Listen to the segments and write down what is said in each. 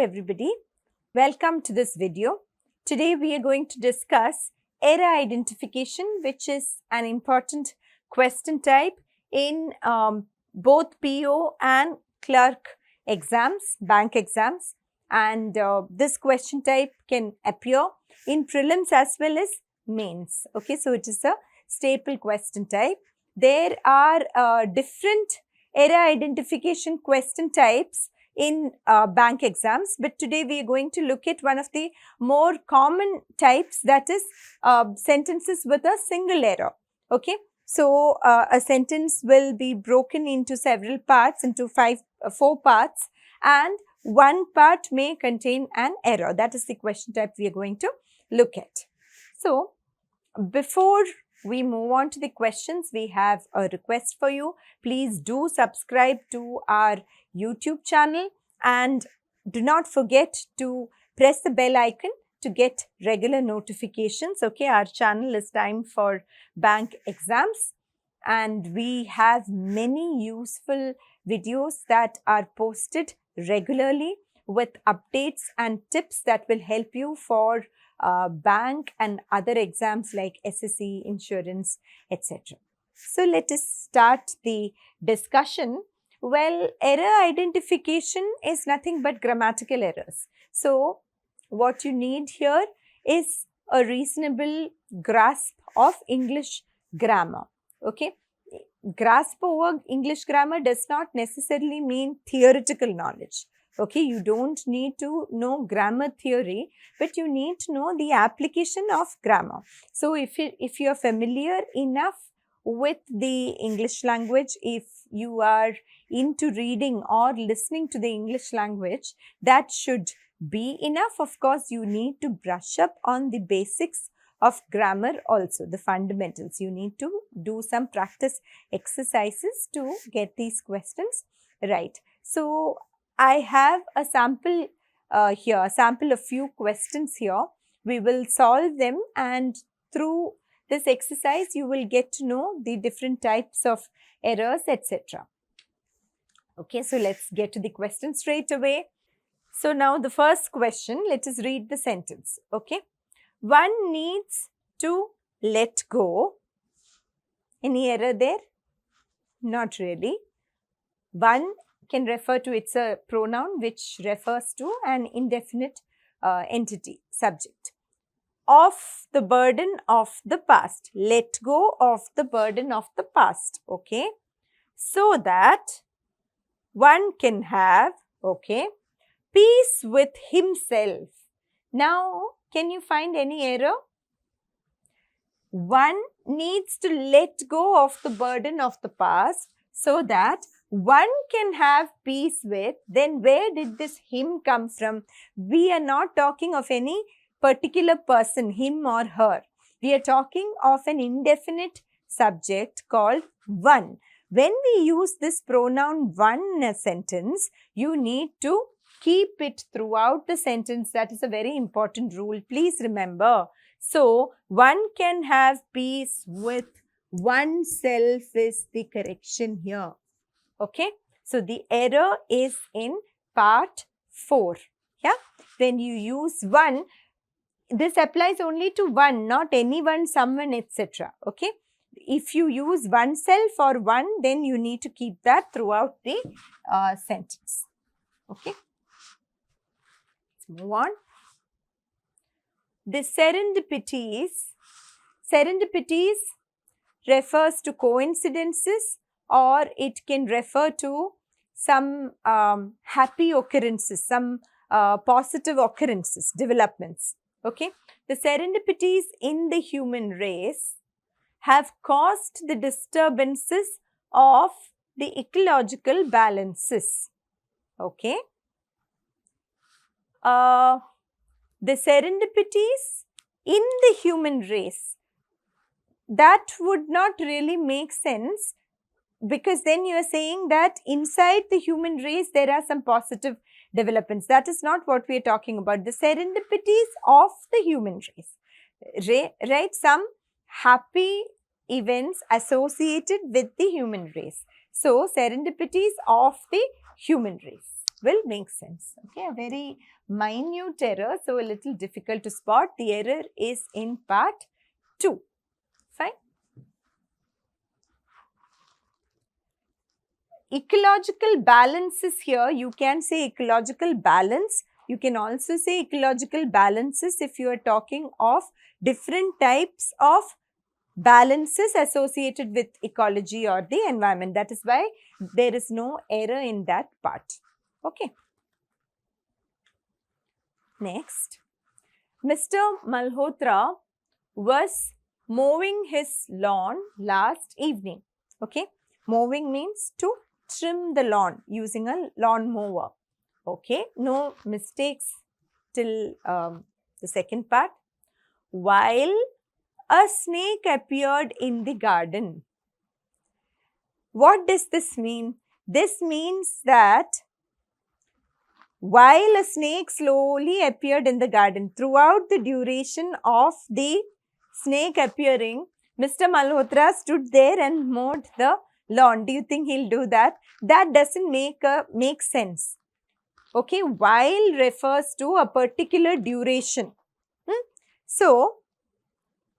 everybody, welcome to this video. Today we are going to discuss error identification, which is an important question type in both PO and clerk exams, bank exams, and this question type can appear in prelims as well as mains. Okay, so it is a staple question type. There are different error identification question types in bank exams, but today we are going to look at one of the more common types, that is sentences with a single error. Okay, so a sentence will be broken into several parts, into four parts, and one part may contain an error. That is the question type we are going to look at. So before we move on to the questions, we have a request for you. Please do subscribe to our YouTube channel and do not forget to press the bell icon to get regular notifications. Okay, our channel is timed for bank exams and we have many useful videos that are posted regularly with updates and tips that will help you for bank and other exams like SSC, insurance, etc. So let us start the discussion. Well, error identification is nothing but grammatical errors. So what you need here is a reasonable grasp of English grammar. Okay, grasp over English grammar does not necessarily mean theoretical knowledge. Okay, you don't need to know grammar theory, but you need to know the application of grammar. So if you are familiar enough with the English language, if you are into reading or listening to the English language, that should be enough. Of course, you need to brush up on the basics of grammar also, the fundamentals. You need to do some practice exercises to get these questions right. So I have a sample here, a sample of few questions here. We will solve them, and through this exercise you will get to know the different types of errors, etc. Okay, so let's get to the question straight away. So now the first question, let us read the sentence. Okay, one needs to let go. Any error there? Not really. One can refer to, it's a pronoun which refers to an indefinite entity, subject. Of the burden of the past. Let go of the burden of the past. Okay, so that one can have, okay, peace with himself. Now, can you find any error? One needs to let go of the burden of the past so that one can have peace with. Then where did this him come from? We are not talking of any particular person, him or her. We are talking of an indefinite subject called one. When we use this pronoun one in a sentence, you need to keep it throughout the sentence. That is a very important rule. Please remember. So, one can have peace with oneself is the correction here. Okay. So, the error is in part 4. Yeah. When you use one, this applies only to one, not anyone, someone, etc. Okay. If you use oneself or one, then you need to keep that throughout the sentence. Okay. Let's move on. The serendipities refers to coincidences, or it can refer to some happy occurrences, some positive occurrences, developments. Okay, the serendipities in the human race have caused the disturbances of the ecological balances. Okay, the serendipities in the human race, that would not really make sense, because then you are saying that inside the human race there are some positive developments. That is not what we are talking about. The serendipities of the human race, right? Some happy events associated with the human race. So, serendipities of the human race. will make sense. Okay, a very minute error, so a little difficult to spot. The error is in part 2. Fine. Ecological balance is here. You can say ecological balance. You can also say ecological balances if you are talking of different types of balances associated with ecology or the environment. That is why there is no error in that part. Okay. Next, Mr. Malhotra was mowing his lawn last evening. Okay. Mowing means to trim the lawn using a lawn mower. Okay. No mistakes till the second part. While a snake appeared in the garden. What does this mean? This means that while a snake slowly appeared in the garden, throughout the duration of the snake appearing, Mr. Malhotra stood there and mowed the lawn. Do you think he'll do that? That doesn't make sense. Okay, while refers to a particular duration. So,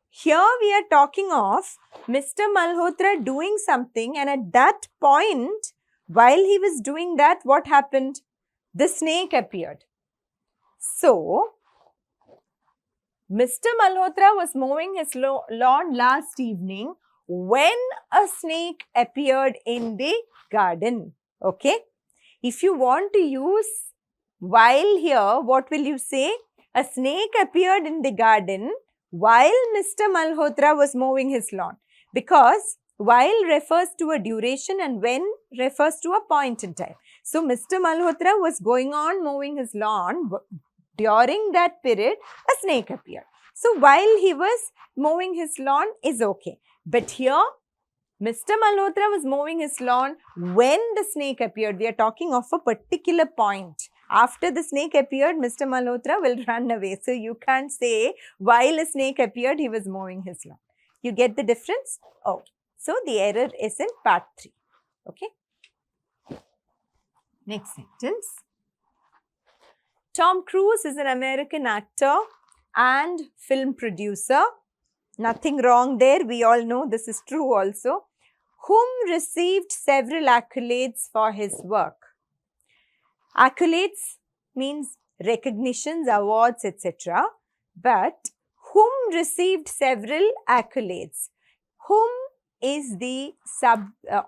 here we are talking of Mr. Malhotra doing something, and at that point, while he was doing that, what happened? The snake appeared. So, Mr. Malhotra was mowing his lawn last evening when a snake appeared in the garden. Okay. If you want to use while here, what will you say? A snake appeared in the garden while Mr. Malhotra was mowing his lawn, because while refers to a duration and when refers to a point in time. So, Mr. Malhotra was going on mowing his lawn. During that period, a snake appeared. So, while he was mowing his lawn is okay. But here, Mr. Malhotra was mowing his lawn when the snake appeared. We are talking of a particular point. After the snake appeared, Mr. Malhotra will run away. So, you can't say while a snake appeared, he was mowing his lawn. You get the difference? Oh, so the error is in part 3. Okay. Next sentence. Tom Cruise is an American actor and film producer. Nothing wrong there. We all know this is true also. Whom received several accolades for his work. Accolades means recognitions, awards, etc. But whom received several accolades. Whom is the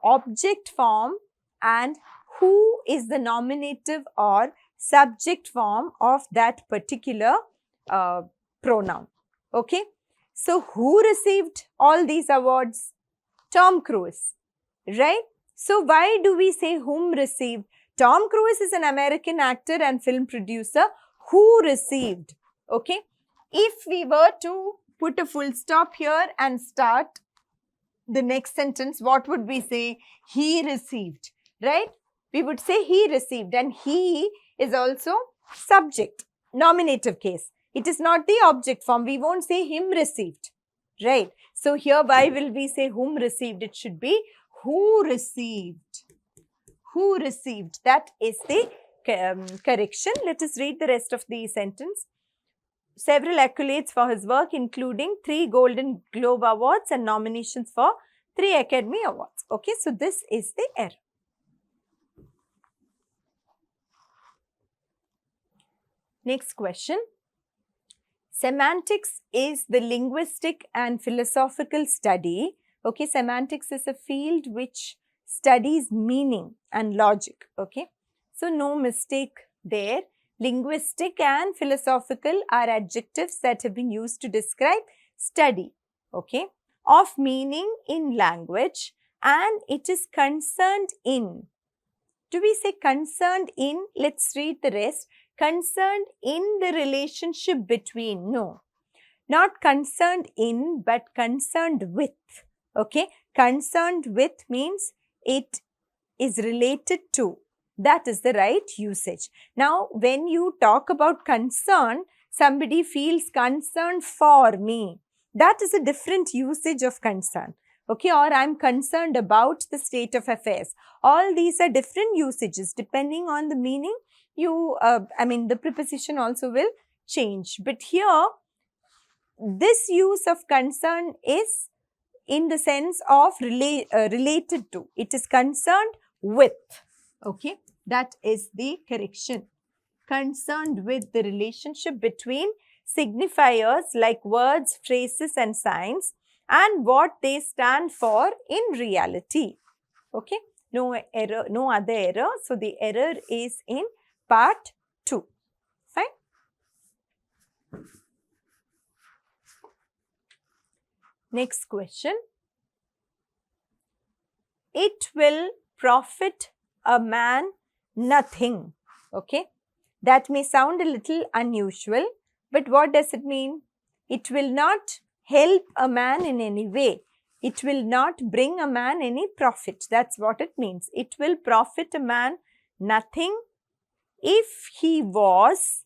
object form and who is the nominative or subject form of that particular pronoun. Okay. So, who received all these awards? Tom Cruise, right? So, why do we say whom received? Tom Cruise is an American actor and film producer who received. Okay. If we were to put a full stop here and start the next sentence, what would we say? He received, right? We would say he received, and he is also subject, nominative case. It is not the object form. We won't say him received, right? So, here why will we say whom received? It should be who received. Who received? That is the correction. Let us read the rest of the sentence. Several accolades for his work, including 3 Golden Globe Awards and nominations for 3 Academy Awards. Okay, so this is the error. Next question. Semantics is the linguistic and philosophical study. Okay, semantics is a field which studies meaning and logic. Okay, so no mistake there. Linguistic and philosophical are adjectives that have been used to describe study, okay, of meaning in language, and it is concerned in. Do we say concerned in? Let's read the rest. Concerned in the relationship between. No, not concerned in, but concerned with. Okay, concerned with means it is related to. That is the right usage. Now, when you talk about concern, somebody feels concerned for me. That is a different usage of concern. Okay, or I'm concerned about the state of affairs. All these are different usages depending on the meaning the preposition also will change. But here, this use of concern is in the sense of related to. It is concerned with. Okay, that is the correction. Concerned with the relationship between signifiers like words, phrases and signs and what they stand for in reality. Okay, no error, no other error. So, the error is in part 2. Fine. Next question. It will profit a man nothing. Okay, that may sound a little unusual, but what does it mean? It will not help a man in any way. It will not bring a man any profit. That's what it means. It will profit a man nothing if he was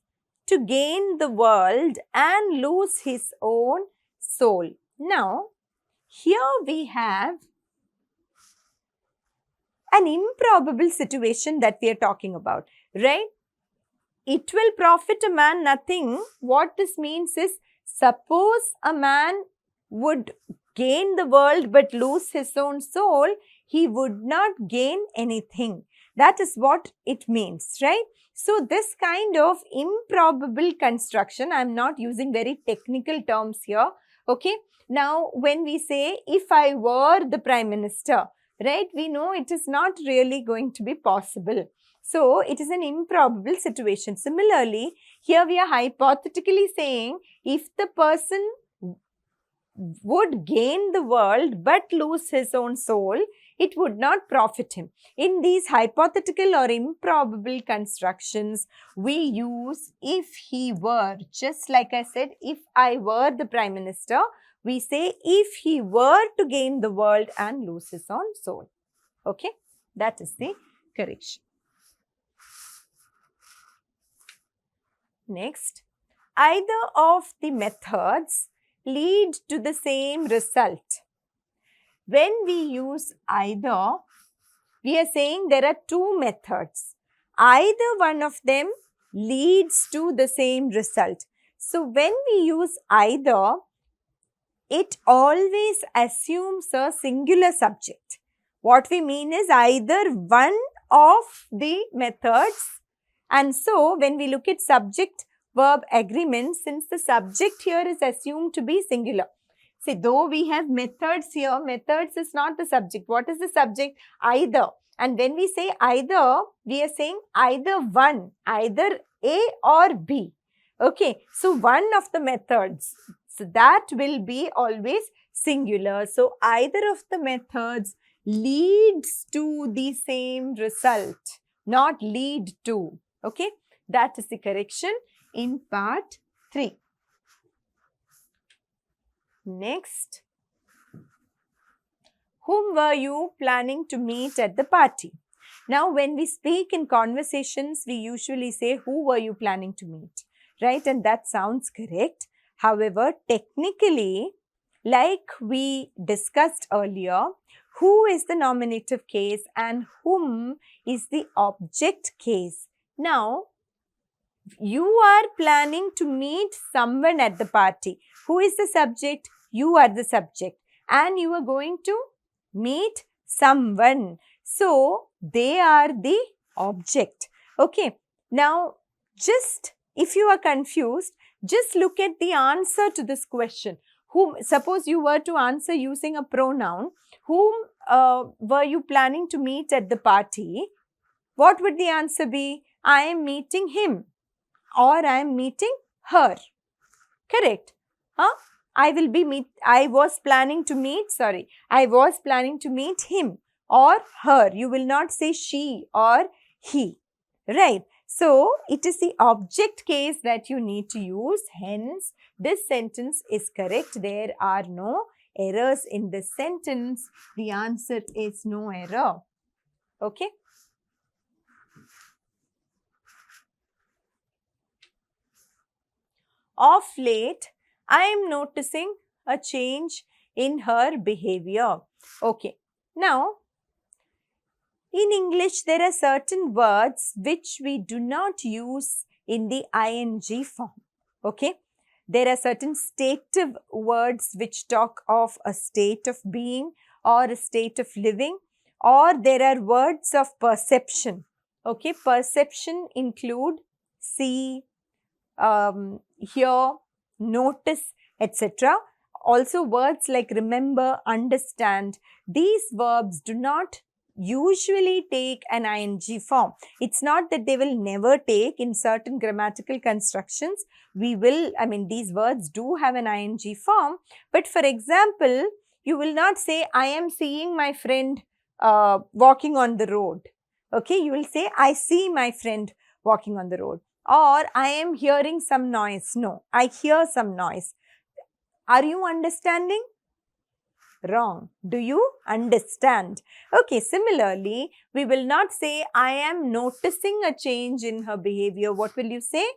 to gain the world and lose his own soul. Now, here we have an improbable situation that we are talking about, right? It will profit a man nothing. What this means is, suppose a man would gain the world but lose his own soul, he would not gain anything. That is what it means, right? So, this kind of improbable construction, I am not using very technical terms here, okay? Now, when we say, if I were the Prime Minister, right, we know it is not really going to be possible. So, it is an improbable situation. Similarly, here we are hypothetically saying, if the person would gain the world but lose his own soul, it would not profit him. In these hypothetical or improbable constructions, we use if he were. Just like I said, if I were the Prime Minister, we say if he were to gain the world and lose his own soul. Okay, that is the correction. Next, either of the methods lead to the same result. When we use either, we are saying there are two methods. Either one of them leads to the same result. So, when we use either, it always assumes a singular subject. What we mean is either one of the methods, and so when we look at subject-verb agreement, since the subject here is assumed to be singular. See, though we have methods here, methods is not the subject. What is the subject? Either. And when we say either, we are saying either one, either A or B. Okay, so one of the methods. So that will be always singular. So either of the methods leads to the same result, not lead to. Okay, that is the correction in part 3. Next, whom were you planning to meet at the party? Now, when we speak in conversations, we usually say, who were you planning to meet? Right? And that sounds correct. However, technically, like we discussed earlier, who is the nominative case and whom is the object case. Now, you are planning to meet someone at the party. Who is the subject? You are the subject. And you are going to meet someone. So, they are the object. Okay. Now, just if you are confused, just look at the answer to this question. Whom, suppose you were to answer using a pronoun, whom were you planning to meet at the party? What would the answer be? I am meeting him or I am meeting her. Correct? Huh? I was planning to meet him or her. You will not say she or he. Right? So, it is the object case that you need to use. Hence, this sentence is correct. There are no errors in this sentence. The answer is no error. Okay? Of late, I am noticing a change in her behavior. Okay. Now, In English, there are certain words which we do not use in the ing form. Okay? There are certain stative words which talk of a state of being or a state of living, or there are words of perception. Okay? Perception include see, hear, notice, etc. Also words like remember, understand. These verbs do not usually take an ing form. It's not that they will never take. In certain grammatical constructions, these words do have an ing form. But for example, you will not say, I am seeing my friend walking on the road. Okay, you will say, I see my friend walking on the road. Or I am hearing some noise. No, I hear some noise. Are you understanding? Wrong. Do you understand? Okay, similarly, we will not say, I am noticing a change in her behavior. What will you say?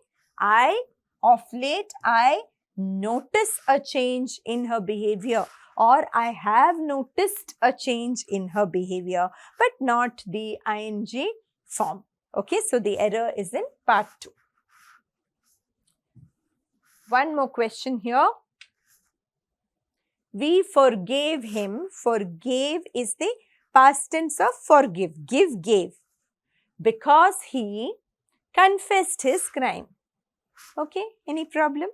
Of late, I notice a change in her behavior, or I have noticed a change in her behavior, but not the ing form. Okay, so the error is in part 2. One more question here. We forgave him. Forgave is the past tense of forgive. Give, gave. Because he confessed his crime. Okay, any problem?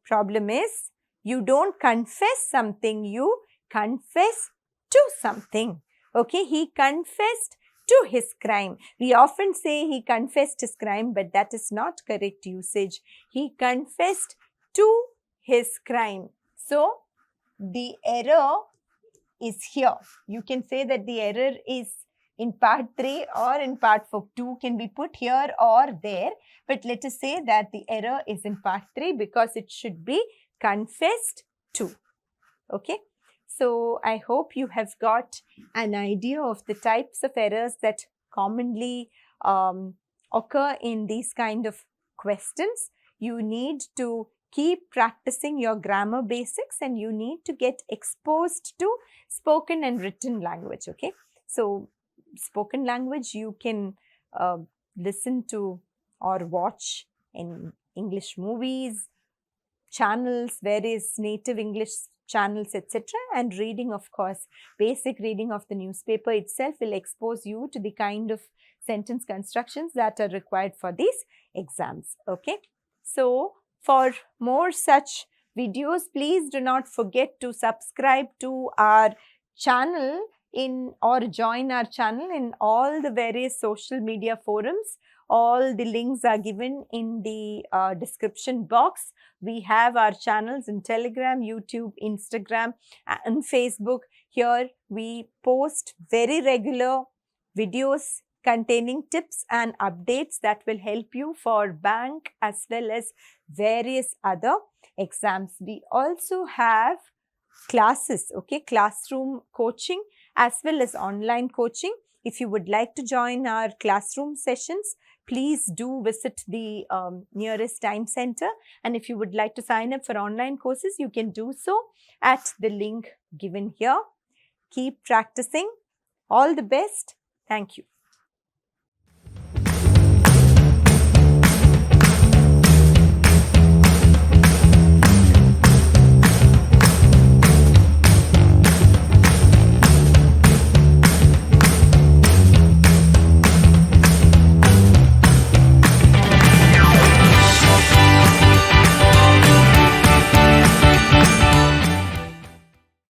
Problem is, you don't confess something, you confess to something. Okay, he confessed to his crime. We often say he confessed his crime, but that is not correct usage. He confessed to his crime. So, the error is here. You can say that the error is in part 3 or in part 2, can be put here or there. But let us say that the error is in part 3 because it should be confessed to. Okay. So, I hope you have got an idea of the types of errors that commonly occur in these kind of questions. You need to keep practicing your grammar basics and you need to get exposed to spoken and written language. Okay. So, spoken language you can listen to or watch in English movies, channels, various native English channels, etc. And reading, of course, basic reading of the newspaper itself will expose you to the kind of sentence constructions that are required for these exams. Okay. So, for more such videos, please do not forget to subscribe to our channel or join our channel in all the various social media forums. All the links are given in the description box. We have our channels in Telegram, YouTube, Instagram and Facebook. Here we post very regular videos containing tips and updates that will help you for bank as well as various other exams. We also have classes, okay, classroom coaching as well as online coaching. If you would like to join our classroom sessions, please do visit the nearest time center. And if you would like to sign up for online courses, you can do so at the link given here. Keep practicing. All the best. Thank you.